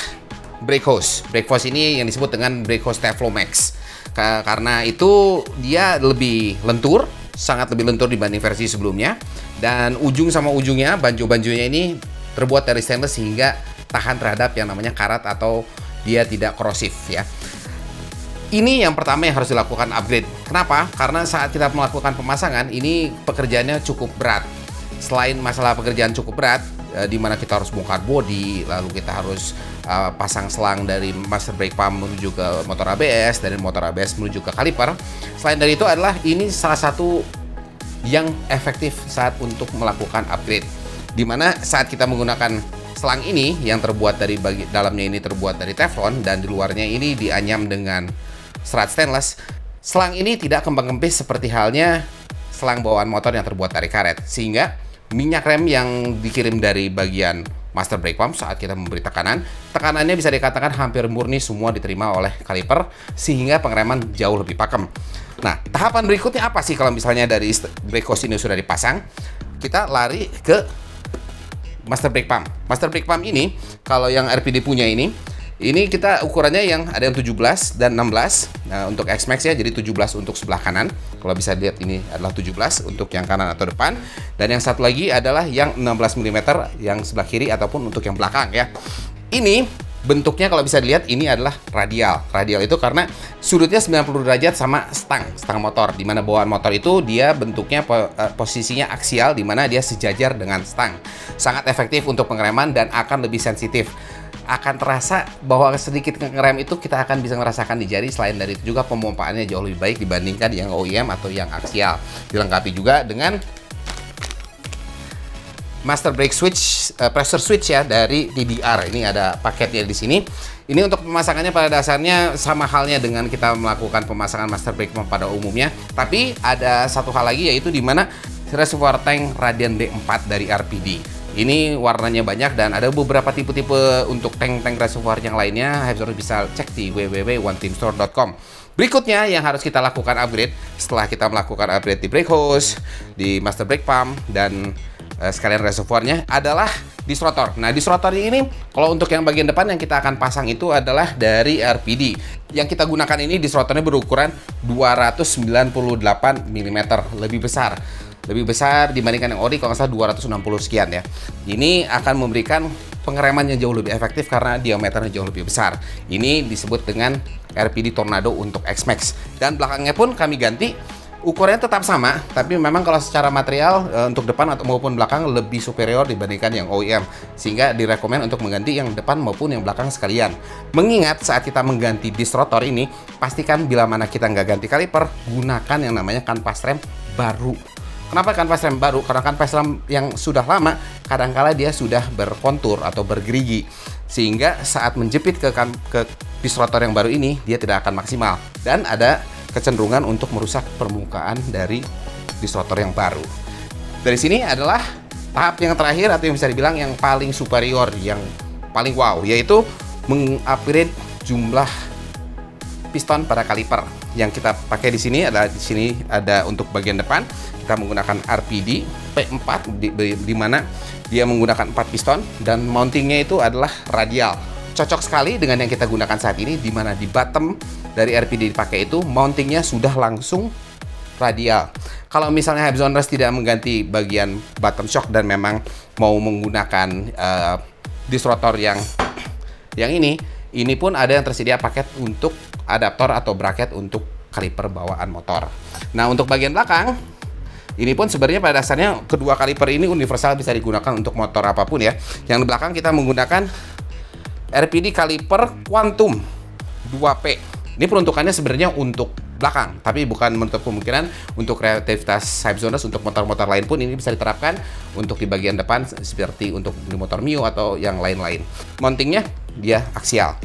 brake hose. Brake hose ini yang disebut dengan brake hose Teflo Max. Karena itu dia lebih lentur, sangat lebih lentur dibanding versi sebelumnya, dan ujung sama ujungnya, banjo-banjonya ini terbuat dari stainless sehingga tahan terhadap yang namanya karat atau dia tidak korosif ya. Ini yang pertama yang harus dilakukan upgrade. Kenapa? Karena saat kita melakukan pemasangan ini pekerjaannya cukup berat. Selain masalah pekerjaan cukup berat, di mana kita harus bongkar bodi, lalu kita harus pasang selang dari master brake pump menuju ke motor ABS, dari motor ABS menuju ke kaliper. Selain dari itu adalah ini salah satu yang efektif saat untuk melakukan upgrade, di mana saat kita menggunakan selang ini yang terbuat dari dalamnya ini terbuat dari teflon dan di luarnya ini dianyam dengan serat stainless. Selang ini tidak kembang-kempis seperti halnya selang bawaan motor yang terbuat dari karet, sehingga minyak rem yang dikirim dari bagian master brake pump saat kita memberi tekanan. Tekanannya bisa dikatakan hampir murni semua diterima oleh kaliper sehingga pengereman jauh lebih pakem. Nah, tahapan berikutnya apa sih kalau misalnya dari brake hose ini sudah dipasang? Kita lari ke master brake pump. Master brake pump ini kalau yang RPD punya ini kita ukurannya yang ada yang 17 dan 16. Nah, untuk X-Max ya, jadi 17 untuk sebelah kanan. Kalau bisa dilihat ini adalah 17 untuk yang kanan atau depan. Dan yang satu lagi adalah yang 16 mm yang sebelah kiri ataupun untuk yang belakang ya. Ini bentuknya kalau bisa dilihat ini adalah radial. Radial itu karena sudutnya 90 derajat sama stang motor. Di mana bawaan motor itu dia bentuknya posisinya aksial, di mana dia sejajar dengan stang. Sangat efektif untuk pengereman dan akan lebih sensitif. Akan terasa bahwa sedikit ngerem itu kita akan bisa merasakan di jari. Selain dari itu juga pemompaannya jauh lebih baik dibandingkan yang OEM atau yang aksial. Dilengkapi juga dengan master brake switch, pressure switch ya dari TDR. Ini ada paketnya di sini. Ini untuk pemasangannya pada dasarnya sama halnya dengan kita melakukan pemasangan master brake pump pada umumnya. Tapi ada satu hal lagi yaitu di mana reservoir tank Radian D4 dari RPD. Ini warnanya banyak dan ada beberapa tipe-tipe untuk tank-tank reservoir yang lainnya. Hypesonar bisa cek di www.oneteamstore.com. Berikutnya yang harus kita lakukan upgrade setelah kita melakukan upgrade di brake hose, di master brake pump, dan sekalian reservoirnya adalah disrotor. Nah, disrotor ini kalau untuk yang bagian depan yang kita akan pasang itu adalah dari RPD. Yang kita gunakan ini disrotornya berukuran 298 mm, lebih besar dibandingkan yang ori kalau nggak salah 260 sekian ya. Ini akan memberikan pengereman yang jauh lebih efektif karena diameternya jauh lebih besar. Ini disebut dengan RPD Tornado untuk X-Max. Dan belakangnya pun kami ganti. Ukurannya tetap sama, tapi memang kalau secara material untuk depan atau maupun belakang lebih superior dibandingkan yang OEM, sehingga direkomend untuk mengganti yang depan maupun yang belakang sekalian. Mengingat saat kita mengganti disc rotor ini, pastikan bila mana kita nggak ganti kaliper, gunakan yang namanya kanvas rem baru. Kenapa kanvas rem baru? Karena kanvas rem yang sudah lama, kadangkala dia sudah berkontur atau bergerigi, sehingga saat menjepit ke disc rotor yang baru ini, dia tidak akan maksimal dan ada kecenderungan untuk merusak permukaan dari disc rotor yang baru. Dari sini adalah tahap yang terakhir atau yang bisa dibilang yang paling superior, yang paling wow, yaitu mengupgrade jumlah piston pada kaliper. Yang kita pakai di sini ada untuk bagian depan kita menggunakan RPD P4 di mana dia menggunakan 4 piston dan mountingnya itu adalah radial. Cocok sekali dengan yang kita gunakan saat ini, di mana di bottom dari RPD dipakai itu mountingnya sudah langsung radial. Kalau misalnya Hypesoners tidak mengganti bagian bottom shock dan memang mau menggunakan disc rotor yang ini pun ada yang tersedia paket untuk adaptor atau bracket untuk kaliper bawaan motor. Nah, untuk bagian belakang ini pun sebenarnya pada dasarnya kedua kaliper ini universal, bisa digunakan untuk motor apapun ya. Yang di belakang kita menggunakan RPD kaliper Quantum 2P. Ini peruntukannya sebenarnya untuk belakang, tapi bukan menutup kemungkinan untuk kreativitas Hypesoners untuk motor-motor lain pun ini bisa diterapkan untuk di bagian depan seperti untuk di motor Mio atau yang lain-lain. Mountingnya dia aksial.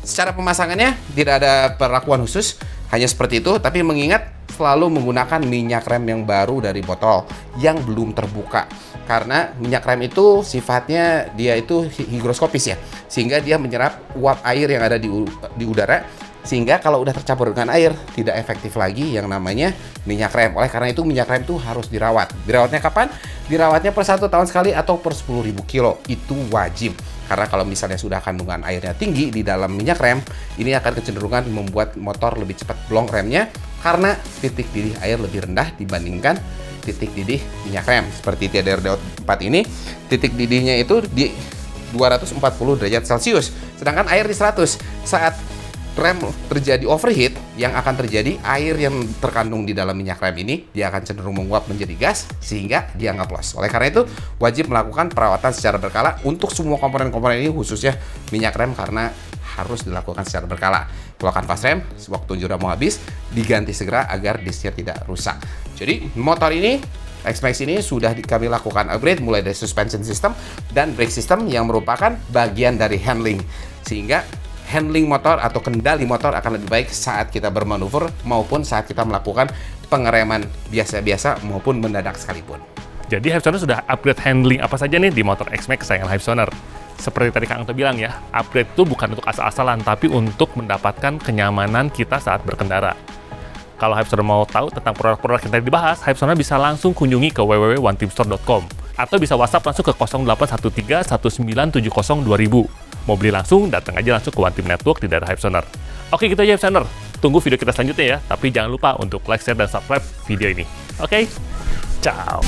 Secara pemasangannya tidak ada perlakuan khusus, hanya seperti itu, tapi mengingat selalu menggunakan minyak rem yang baru dari botol yang belum terbuka. Karena minyak rem itu sifatnya dia itu higroskopis ya, sehingga dia menyerap uap air yang ada di udara, sehingga kalau udah tercampur dengan air tidak efektif lagi yang namanya minyak rem. Oleh karena itu minyak rem itu harus dirawat. Dirawatnya kapan? Dirawatnya per 1 tahun sekali atau per 10.000 kilo. Itu wajib. Karena kalau misalnya sudah kandungan airnya tinggi di dalam minyak rem, ini akan kecenderungan membuat motor lebih cepat blong remnya karena titik didih air lebih rendah dibandingkan titik didih minyak rem. Seperti TDR 4 ini, titik didihnya itu di 240 derajat Celcius, sedangkan air di 100. Saat rem terjadi overheat, yang akan terjadi air yang terkandung di dalam minyak rem ini dia akan cenderung menguap menjadi gas sehingga dia ngaplos. Oleh karena itu wajib melakukan perawatan secara berkala untuk semua komponen-komponen ini, khususnya minyak rem, karena harus dilakukan secara berkala. Kalau kanvas rem waktu sudah mau habis diganti segera agar disknya tidak rusak. Jadi motor ini X-Max ini sudah kami lakukan upgrade mulai dari suspension system dan brake system yang merupakan bagian dari handling, sehingga handling motor atau kendali motor akan lebih baik saat kita bermanuver maupun saat kita melakukan pengereman biasa-biasa maupun mendadak sekalipun. Jadi Hypesonar sudah upgrade handling apa saja nih di motor X-Max kesayangan Hypesonar. Seperti tadi Kang Anto bilang ya, upgrade itu bukan untuk asal-asalan, tapi untuk mendapatkan kenyamanan kita saat berkendara. Kalau Hypesonar mau tahu tentang produk-produk yang tadi dibahas, Hypesonar bisa langsung kunjungi ke www.oneteamstore.com atau bisa WhatsApp langsung ke 0813 1970 2000. Mau beli langsung, datang aja langsung ke One Team Network di daerah Hypesonar. Oke, gitu aja Hypesonar. Tunggu video kita selanjutnya ya, tapi jangan lupa untuk like, share, dan subscribe video ini. Oke, ciao!